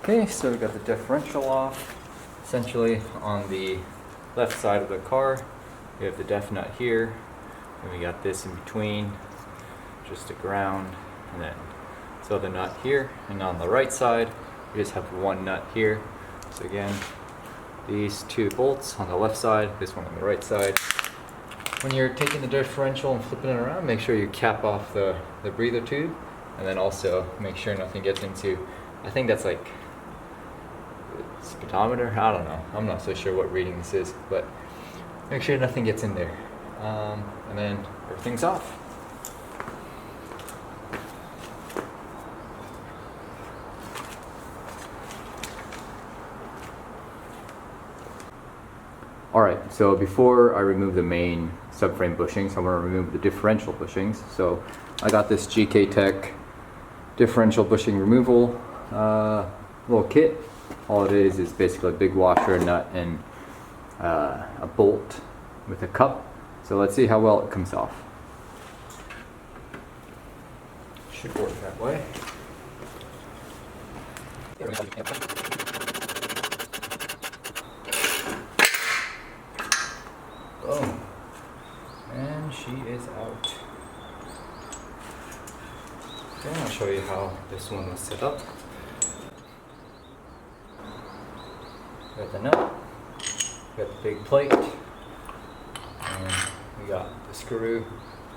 Okay, so we got the differential off. Essentially on the left side of the car, we have the def nut here, and we got this in between, just a ground, and then this other nut here. And on the right side, we just have one nut here. So again, these two bolts on the left side, this one on the right side. When you're taking the differential and flipping it around, make sure you cap off the breather tube, and then also make sure nothing gets into, I think that's like speedometer, I don't know, I'm not so sure what reading this is, but make sure nothing gets in there, and then everything's off. Alright, so before I remove the main subframe bushings, I'm going to remove the differential bushings. So I got this GK Tech differential bushing removal little kit. All it is basically a big washer, a nut, and a bolt with a cup. So let's see how well it comes off. Should work that way. Boom. And she is out. Okay, I'll show you how this one was set up. We got the nut, we got the big plate, and we got the screw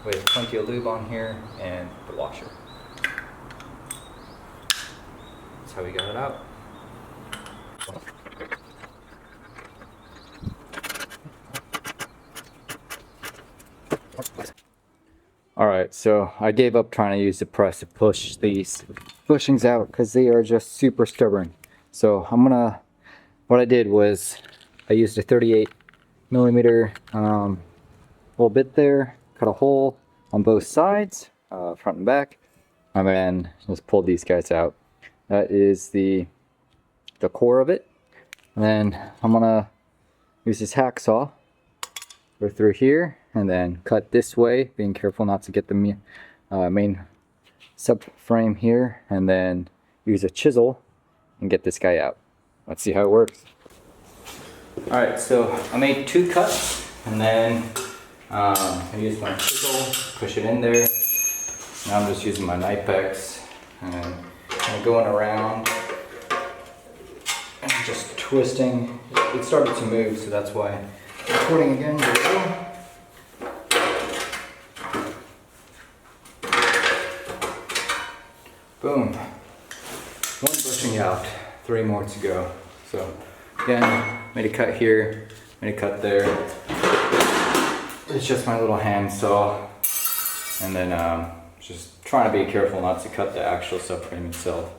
with plenty of lube on here, and the washer. That's how we got it out. Alright, so I gave up trying to use the press to push these bushings out because they are just super stubborn. So what I did was I used a 38 millimeter little bit there, cut a hole on both sides, front and back, and then just pulled these guys out. That is the core of it. And then I'm gonna use this hacksaw, go through here, and then cut this way, being careful not to get the main subframe here, and then use a chisel and get this guy out. Let's see how it works. Alright, so I made 2 cuts, and then I used my chisel, push it in there. Now I'm just using my knife X and I'm going around and just twisting. It started to move, so that's why I'm recording again. There we go. Boom. 1 bushing out, 3 more to go. So again, made a cut here, made a cut there. It's just my little hand saw. And then just trying to be careful not to cut the actual subframe itself.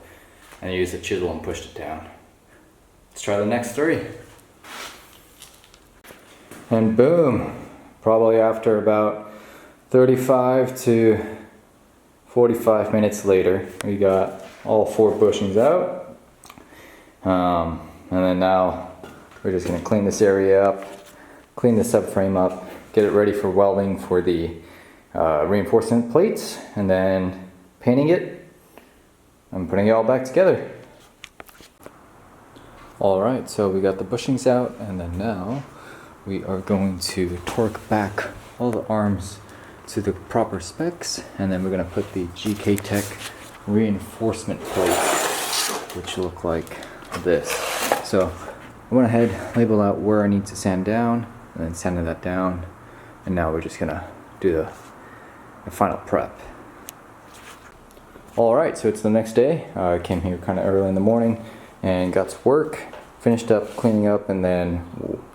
And I used a chisel and pushed it down. Let's try the next 3. And boom. Probably after about 35 to 45 minutes later, we got all 4 bushings out. And then now we're just going to clean this area up, clean the subframe up, get it ready for welding for the reinforcement plates, and then painting it and putting it all back together. Alright, so we got the bushings out, and then now we are going to torque back all the arms to the proper specs, and then we're going to put the GK Tech reinforcement plates, which look like this. So I went ahead, labeled out where I need to sand down, and then sanded that down, and now we're just going to do the final prep. Alright, so it's the next day. I came here kind of early in the morning and got to work, finished up cleaning up, and then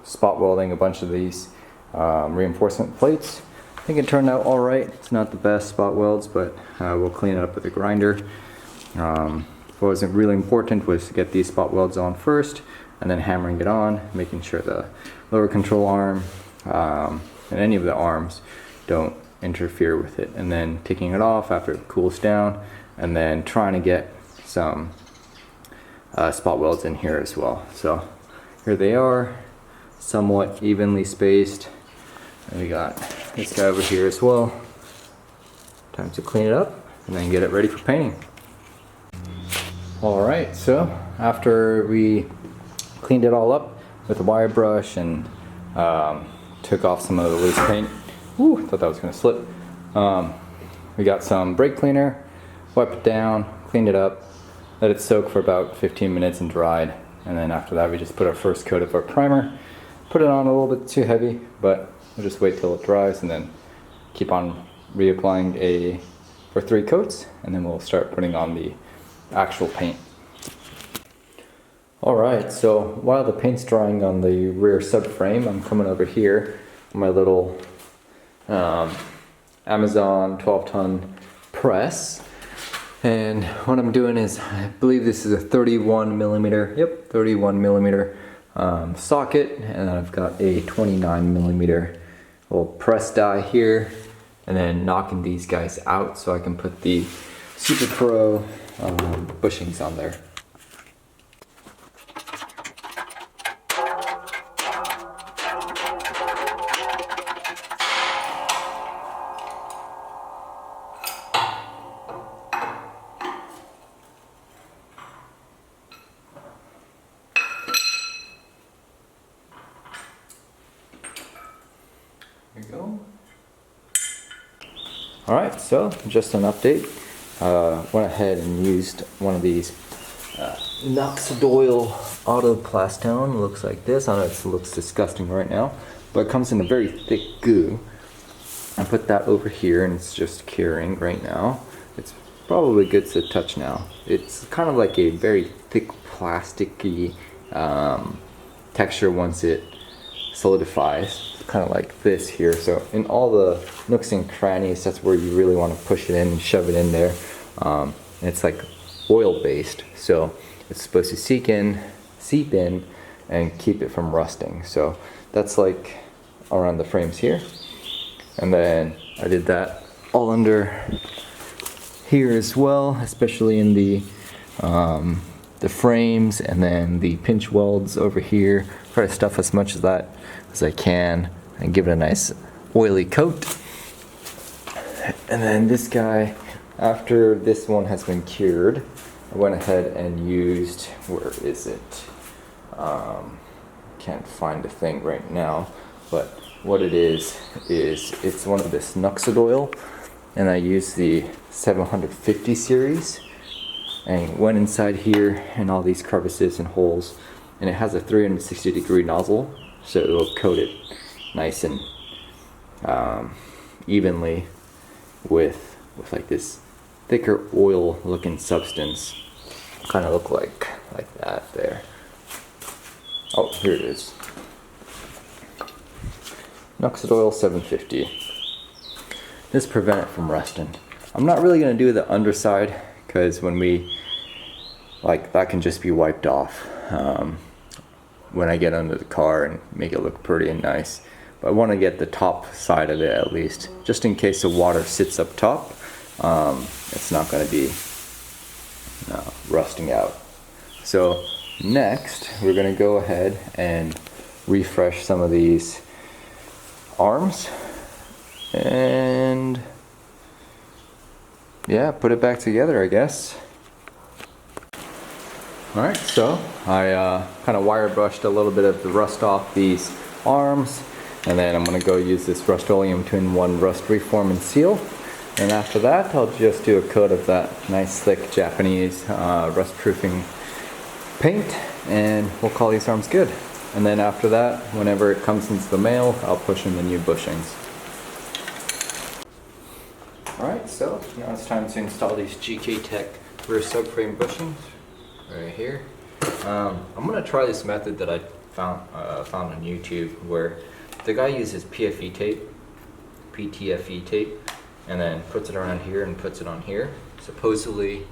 spot welding a bunch of these reinforcement plates. I think it turned out alright. It's not the best spot welds, but we'll clean it up with a grinder. What was really important was to get these spot welds on first, and then hammering it on, making sure the lower control arm and any of the arms don't interfere with it, and then taking it off after it cools down, and then trying to get some spot welds in here as well. So here they are, somewhat evenly spaced. And we got this guy over here as well. Time to clean it up and then get it ready for painting. Alright, so after we cleaned it all up with a wire brush and took off some of the loose paint, ooh, thought that was gonna slip. We got some brake cleaner, wiped it down, cleaned it up, let it soak for about 15 minutes and dried. And then after that we just put our first coat of our primer. Put it on a little bit too heavy, but we'll just wait till it dries and then keep on reapplying for 3 coats, and then we'll start putting on the actual paint. Alright, so while the paint's drying on the rear subframe, I'm coming over here on my little Amazon 12-ton press. And what I'm doing is, I believe this is a 31 millimeter socket, and I've got a 29 millimeter little press die here, and then knocking these guys out so I can put the Super Pro bushings on there. There you go. Alright, so just an update. Went ahead and used one of these Noxadoil Autoplastone. Looks like this. I know it looks disgusting right now, but it comes in a very thick goo. I put that over here and it's just curing right now. It's probably good to touch now. It's kind of like a very thick plasticky texture once it solidifies. It's kind of like this here. So in all the nooks and crannies, that's where you really want to push it in and shove it in there. It's like oil based, so it's supposed to seep in and keep it from rusting. So that's like around the frames here, and then I did that all under here as well, especially in the frames, and then the pinch welds over here. Try to stuff as much of that as I can and give it a nice oily coat. And then this guy, after this one has been cured, I went ahead and used, where is it? Can't find the thing right now, but what it is it's one of this Noxadoil, and I used the 750 series and went inside here in all these crevices and holes, and it has a 360-degree nozzle, so it will coat it nice and evenly with like this thicker oil looking substance. Kind of look like that there. Oh, here it is. Noxadoil 750. This prevent it from rusting. I'm not really going to do the underside, because when we, like, that can just be wiped off when I get under the car and make it look pretty and nice. But I want to get the top side of it at least, just in case the water sits up top. It's not going to be rusting out. So next we're going to go ahead and refresh some of these arms and yeah, put it back together, I guess. Alright, so I kind of wire brushed a little bit of the rust off these arms, and then I'm going to go use this Rust-Oleum 2-in-1 Rust Reform and Seal. And after that, I'll just do a coat of that nice thick Japanese rust-proofing paint, and we'll call these arms good. And then after that, whenever it comes into the mail, I'll push in the new bushings. Alright, so now it's time to install these GK Tech rear subframe bushings right here. I'm going to try this method that I found on YouTube, where the guy uses PTFE tape, and then puts it around here and puts it on here. Supposedly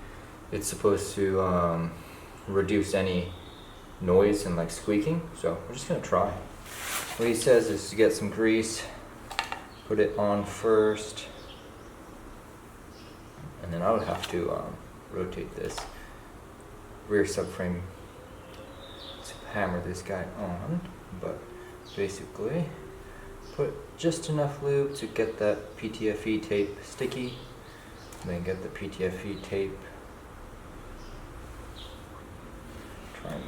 it's supposed to reduce any noise and like squeaking, so we're just gonna try. What he says is to get some grease, put it on first, and then I would have to rotate this rear subframe to hammer this guy on, but basically put just enough lube to get that PTFE tape sticky, and then get the PTFE tape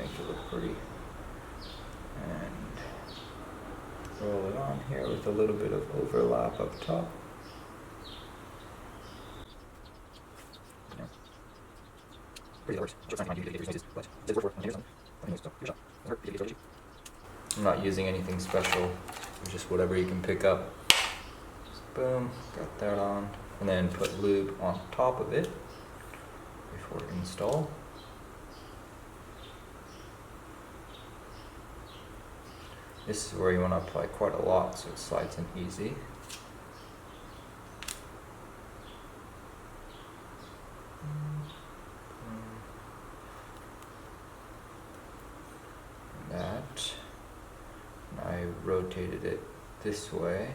make it look pretty. And roll it on here with a little bit of overlap up top. I'm not using anything special, just whatever you can pick up. Just boom, got that on, and then put lube on top of it before install. This is where you want to apply quite a lot so it slides in easy. That. And I rotated it this way,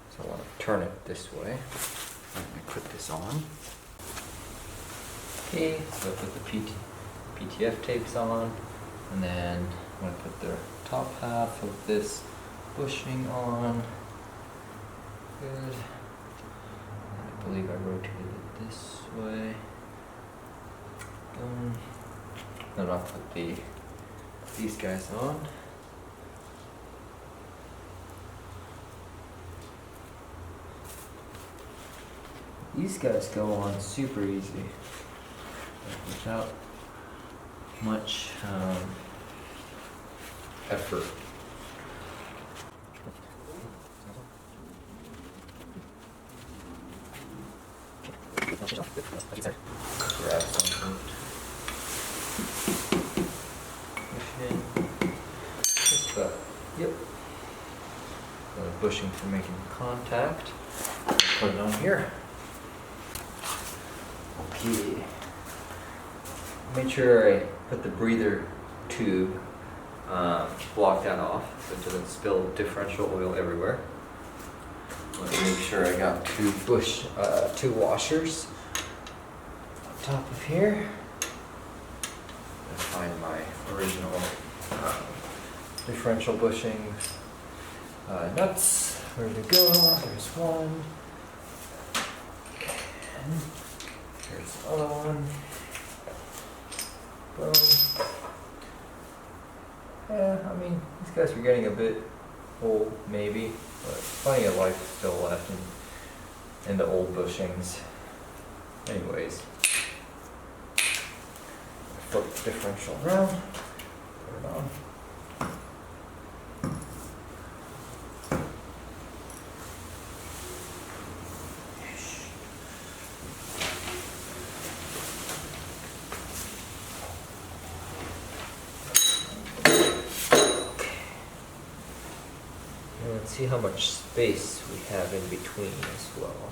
so I want to turn it this way. Let me put this on. Okay, so I put the PTF tapes on, and then I'm going to put the top half of this bushing on. Good. I believe I rotated it this way. Boom. Then I'll put these guys on. These guys go on super easy, without much effort. Grab something. Push in. Just about, yep. The bushing for making contact. Put it on here. Okay. Make sure I put the breather tube, block that off so it doesn't spill differential oil everywhere. Let me make sure I got two washers on top of here. Let's find my original differential bushing nuts. Where to go? There's one. And here's the other one. Boom. Yeah, I mean, these guys are getting a bit old, maybe, but plenty of life still left in the old bushings. Anyways, flip the differential around, put it on. Let's see how much space we have in between as well.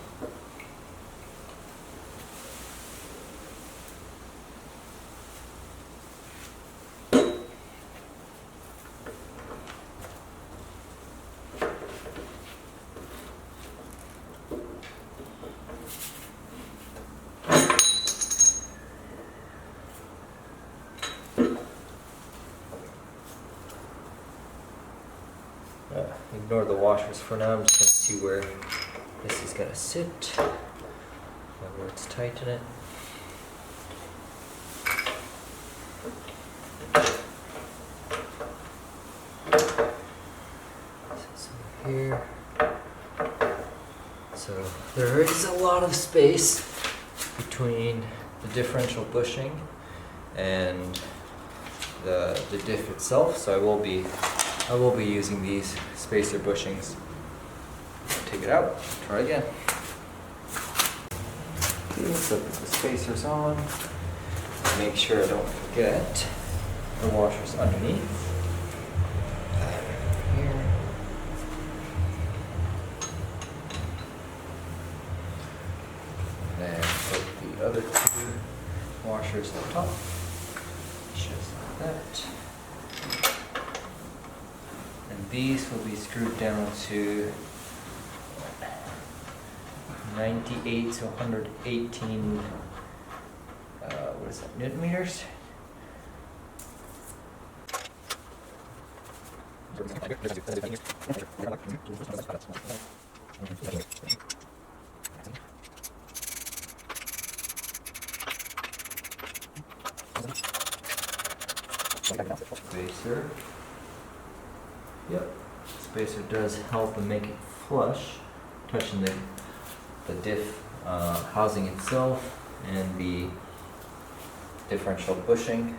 Ignore the washers for now. I'm just going to see where this is going to sit, where it's tighten it. So here. So there is a lot of space between the differential bushing and the diff itself. So I will be using these spacer bushings. Take it out, try again. Okay, so put the spacers on. Make sure I don't forget the washers underneath. Here. And then put the other two washers on top. Just like that. And these will be screwed down to 98 to 118, what is that, Newton meters? Spacer. Yep. Spacer does help and make it flush, touching the diff housing itself and the differential bushing.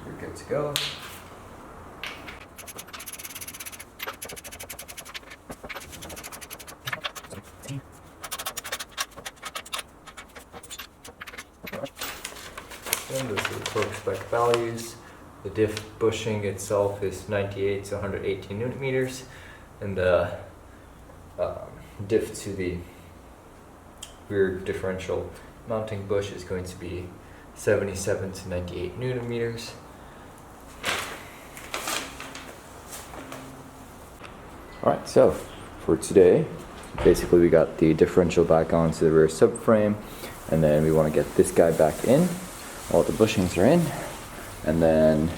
You're good to go. And this is the torque spec values. The diff bushing itself is 98 to 118 newton meters, and the diff to the rear differential mounting bush is going to be 77 to 98 newton meters. Alright, so for today, basically we got the differential back onto the rear subframe, and then we want to get this guy back in. All the bushings are in, and then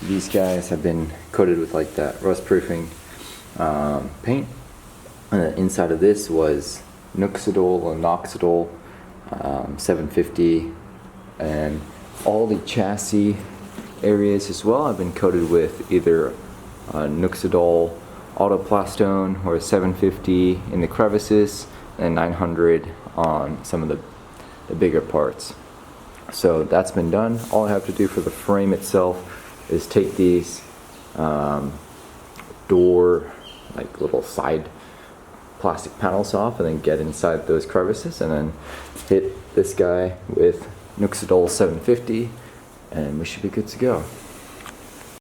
these guys have been coated with like that rust proofing paint, and then inside of this was Noxidol or Noxidol 750, and all the chassis areas as well have been coated with either Noxidol Autoplastone or 750 in the crevices, and 900 on some of the bigger parts. So that's been done. All I have to do for the frame itself is take these door, like little side plastic panels off, and then get inside those crevices, and then hit this guy with Noxidol 750, and we should be good to go.